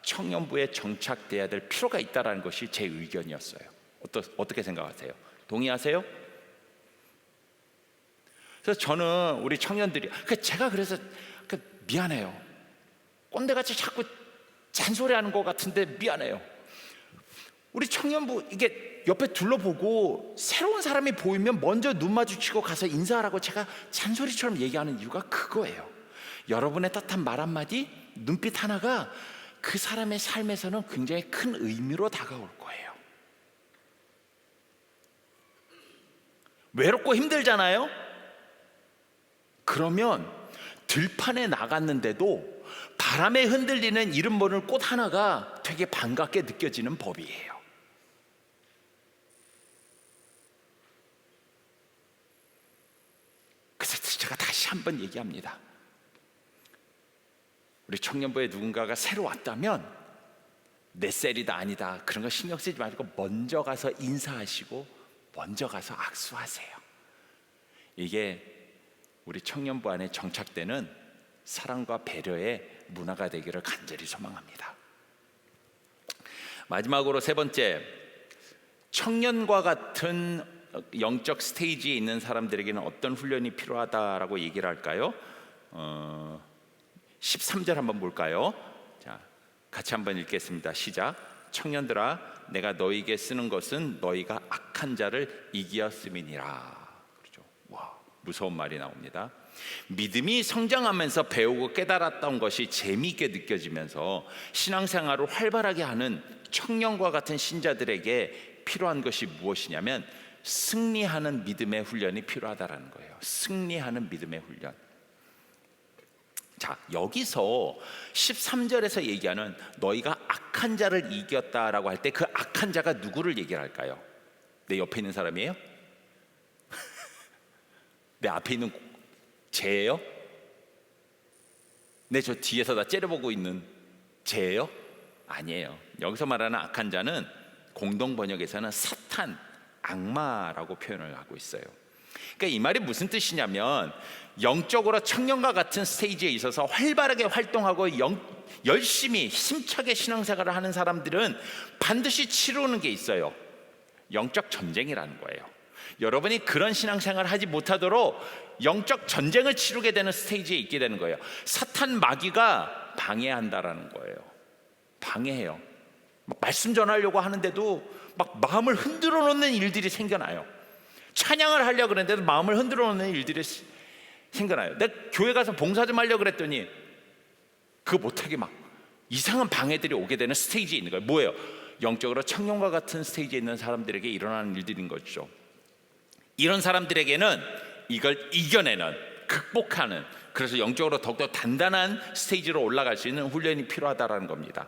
청년부에 정착돼야 될 필요가 있다는 것이 제 의견이었어요. 어떻게 생각하세요? 동의하세요? 그래서 저는 우리 청년들이, 제가 그래서 미안해요. 꼰대같이 자꾸 잔소리하는 것 같은데 미안해요. 우리 청년부 이게 옆에 둘러보고 새로운 사람이 보이면 먼저 눈 마주치고 가서 인사하라고 제가 잔소리처럼 얘기하는 이유가 그거예요. 여러분의 따뜻한 말 한마디, 눈빛 하나가 그 사람의 삶에서는 굉장히 큰 의미로 다가올 거예요. 외롭고 힘들잖아요? 그러면 들판에 나갔는데도 바람에 흔들리는 이름 모를 꽃 하나가 되게 반갑게 느껴지는 법이에요. 그래서 제가 다시 한번 얘기합니다. 우리 청년부에 누군가가 새로 왔다면 내 셀이다 아니다 그런 거 신경 쓰지 말고 먼저 가서 인사하시고 먼저 가서 악수하세요. 이게 우리 청년부 안에 정착되는 사랑과 배려의 문화가 되기를 간절히 소망합니다. 마지막으로 3번째, 청년과 같은 영적 스테이지에 있는 사람들에게는 어떤 훈련이 필요하다라고 얘기를 할까요? 13절 한번 볼까요? 자, 같이 한번 읽겠습니다. 시작. 청년들아, 내가 너희에게 쓰는 것은 너희가 악한 자를 이기었음이니라. 그렇죠. 와, 무서운 말이 나옵니다. 믿음이 성장하면서 배우고 깨달았던 것이 재미있게 느껴지면서 신앙생활을 활발하게 하는 청년과 같은 신자들에게 필요한 것이 무엇이냐면 승리하는 믿음의 훈련이 필요하다라는 거예요. 승리하는 믿음의 훈련. 자, 여기서 13절에서 얘기하는 너희가 악한 자를 이겼다라고 할 때 그 악한 자가 누구를 얘기할까요? 내 옆에 있는 사람이에요? 내 앞에 있는 쟤예요? 내 저 뒤에서 나 째려보고 있는 쟤예요? 아니에요. 여기서 말하는 악한 자는 공동 번역에서는 사탄, 악마라고 표현을 하고 있어요. 그러니까 이 말이 무슨 뜻이냐면 영적으로 청년과 같은 스테이지에 있어서 활발하게 활동하고 열심히 힘차게 신앙생활을 하는 사람들은 반드시 치르는 게 있어요. 영적 전쟁이라는 거예요. 여러분이 그런 신앙생활을 하지 못하도록 영적 전쟁을 치르게 되는 스테이지에 있게 되는 거예요. 사탄 마귀가 방해한다라는 거예요. 방해해요. 말씀 전하려고 하는데도 막 마음을 흔들어 놓는 일들이 생겨나요. 찬양을 하려고 그랬는데도 마음을 흔들어 놓는 일들이 생겨나요. 내가 교회 가서 봉사 좀 하려고 그랬더니 그거 못하게 막 이상한 방해들이 오게 되는 스테이지에 있는 거예요. 뭐예요? 영적으로 청년과 같은 스테이지에 있는 사람들에게 일어나는 일들인 거죠. 이런 사람들에게는 이걸 이겨내는, 극복하는, 그래서 영적으로 더욱더 단단한 스테이지로 올라갈 수 있는 훈련이 필요하다는 겁니다.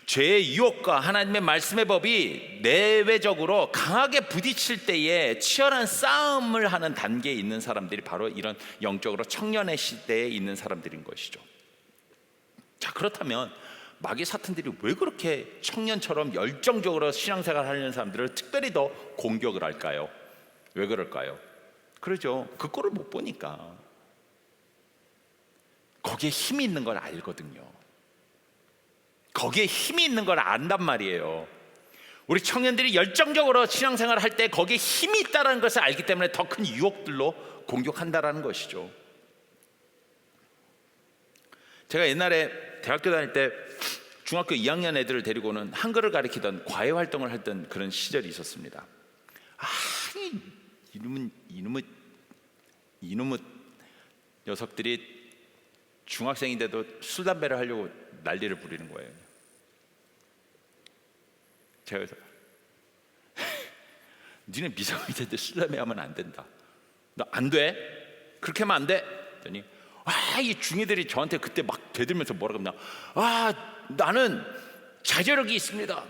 죄의 유혹과 하나님의 말씀의 법이 내외적으로 강하게 부딪힐 때에 치열한 싸움을 하는 단계에 있는 사람들이 바로 이런 영적으로 청년의 시대에 있는 사람들인 것이죠. 자, 그렇다면 마귀 사탄들이 왜 그렇게 청년처럼 열정적으로 신앙생활 하려는 사람들을 특별히 더 공격을 할까요? 왜 그럴까요? 그러죠. 그 꼴을 못 보니까. 거기에 힘이 있는 걸 알거든요. 거기에 힘이 있는 걸 안단 말이에요. 우리 청년들이 열정적으로 신앙생활을 할 때 거기에 힘이 있다는 것을 알기 때문에 더 큰 유혹들로 공격한다는 것이죠. 제가 옛날에 대학교 다닐 때 중학교 2학년 애들을 데리고는 한글을 가르치던 과외 활동을 했던 그런 시절이 있었습니다. 이놈의 녀석들이 중학생인데도 술 담배를 하려고 난리를 부리는 거예요. 제가 그래서 니네 미성년자인데 술 담배 하면 안 된다. 너 안 돼? 그렇게 하면 안 돼? 그랬더니 이 중이들이 저한테 그때 막 대들면서 뭐라고 하냐, 나는 자제력이 있습니다.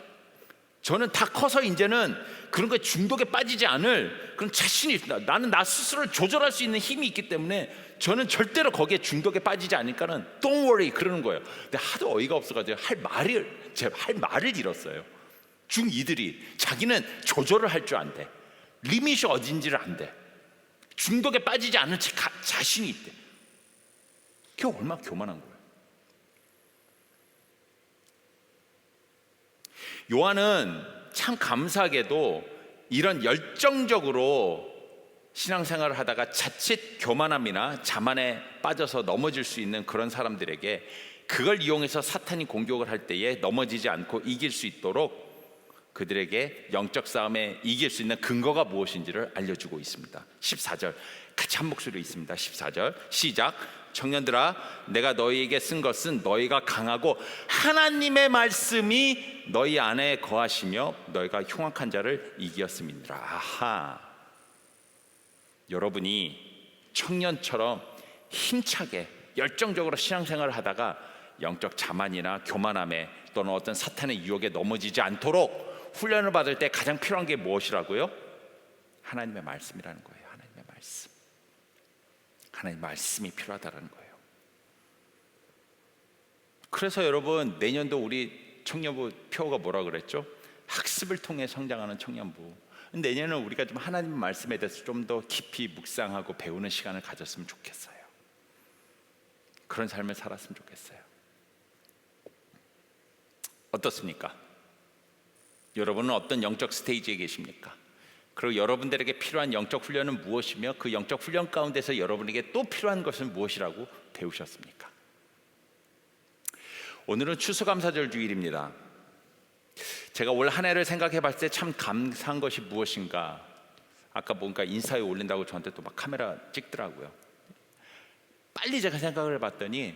저는 다 커서 이제는 그런 거에 중독에 빠지지 않을 그런 자신이 있습니다. 나는 나 스스로를 조절할 수 있는 힘이 있기 때문에 저는 절대로 거기에 중독에 빠지지 않으니까는 Don't worry 그러는 거예요. 근데 하도 어이가 없어가지고 제가 할 말을 잃었어요. 중2들이 자기는 조절을 할 줄 안대, 리밋이 어딘지를 안대, 중독에 빠지지 않을 자신이 있대. 그게 얼마나 교만한 거예요. 요한은 참 감사하게도 이런 열정적으로 신앙생활을 하다가 자칫 교만함이나 자만에 빠져서 넘어질 수 있는 그런 사람들에게 그걸 이용해서 사탄이 공격을 할 때에 넘어지지 않고 이길 수 있도록 그들에게 영적 싸움에 이길 수 있는 근거가 무엇인지를 알려주고 있습니다. 14절 같이 한 목소리로 있습니다. 14절 시작. 청년들아, 내가 너희에게 쓴 것은 너희가 강하고 하나님의 말씀이 너희 안에 거하시며 너희가 흉악한 자를 이기었음이니라. 아하, 여러분이 청년처럼 힘차게 열정적으로 신앙생활을 하다가 영적 자만이나 교만함에 또는 어떤 사탄의 유혹에 넘어지지 않도록 훈련을 받을 때 가장 필요한 게 무엇이라고요? 하나님의 말씀이라는 거예요. 하나님의 말씀. 하나님의 말씀이 필요하다는 거예요. 그래서 여러분, 내년도 우리 청년부 표어가 뭐라 그랬죠? 학습을 통해 성장하는 청년부. 내년은 우리가 좀 하나님의 말씀에 대해서 좀 더 깊이 묵상하고 배우는 시간을 가졌으면 좋겠어요. 그런 삶을 살았으면 좋겠어요. 어떻습니까? 여러분은 어떤 영적 스테이지에 계십니까? 그리고 여러분들에게 필요한 영적 훈련은 무엇이며 그 영적 훈련 가운데서 여러분에게 또 필요한 것은 무엇이라고 배우셨습니까? 오늘은 추수감사절 주일입니다. 제가 올 한 해를 생각해 봤을 때 참 감사한 것이 무엇인가, 아까 뭔가 인스타에 올린다고 저한테 또 막 카메라 찍더라고요. 빨리 제가 생각을 해봤더니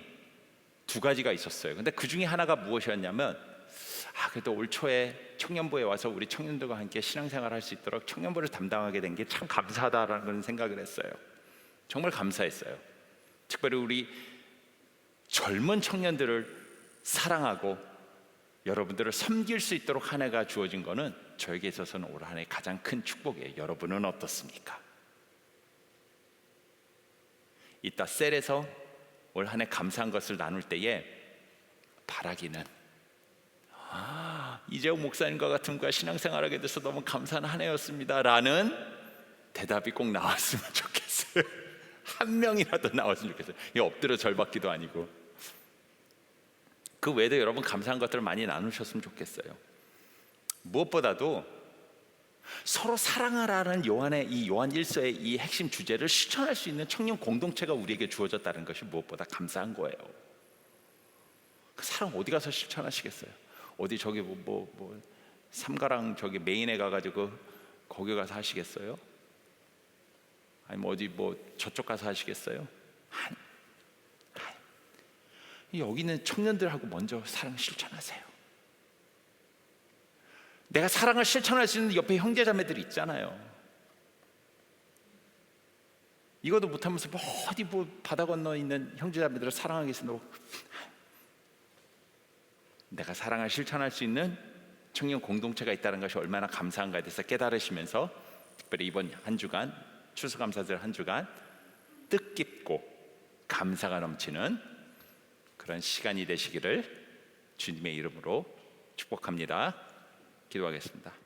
두 가지가 있었어요. 근데 그 중에 하나가 무엇이었냐면, 그래도 올 초에 청년부에 와서 우리 청년들과 함께 신앙생활을 할 수 있도록 청년부를 담당하게 된 게 참 감사하다라는 생각을 했어요. 정말 감사했어요. 특별히 우리 젊은 청년들을 사랑하고 여러분들을 섬길 수 있도록 한 해가 주어진 거는 저에게 있어서는 올 한 해 가장 큰 축복이에요. 여러분은 어떻습니까? 이따 셀에서 올 한 해 감사한 것을 나눌 때에 바라기는 이재용 목사님과 같은 분과 신앙생활하게 돼서 너무 감사한 한 해였습니다 라는 대답이 꼭 나왔으면 좋겠어요. 한 명이라도 나왔으면 좋겠어요. 이게 엎드려 절받기도 아니고. 그 외에도 여러분 감사한 것들을 많이 나누셨으면 좋겠어요. 무엇보다도 서로 사랑하라는 요한의 이 요한 1서의 이 핵심 주제를 실천할 수 있는 청년 공동체가 우리에게 주어졌다는 것이 무엇보다 감사한 거예요. 그 사랑 어디 가서 실천하시겠어요? 어디 저기 뭐 삼가랑 저기 메인에 가가지고 거기 가서 하시겠어요? 아니면 어디 뭐 저쪽 가서 하시겠어요? 여기 있는 청년들하고 먼저 사랑 실천하세요. 내가 사랑을 실천할 수 있는 옆에 형제자매들이 있잖아요. 이것도 못하면서 뭐 어디 뭐 바다 건너 있는 형제자매들을 사랑하겠습니다. 내가 사랑을 실천할 수 있는 청년 공동체가 있다는 것이 얼마나 감사한가에 대해서 깨달으시면서 특별히 이번 한 주간 추수감사절 한 주간 뜻깊고 감사가 넘치는 그런 시간이 되시기를 주님의 이름으로 축복합니다. 기도하겠습니다.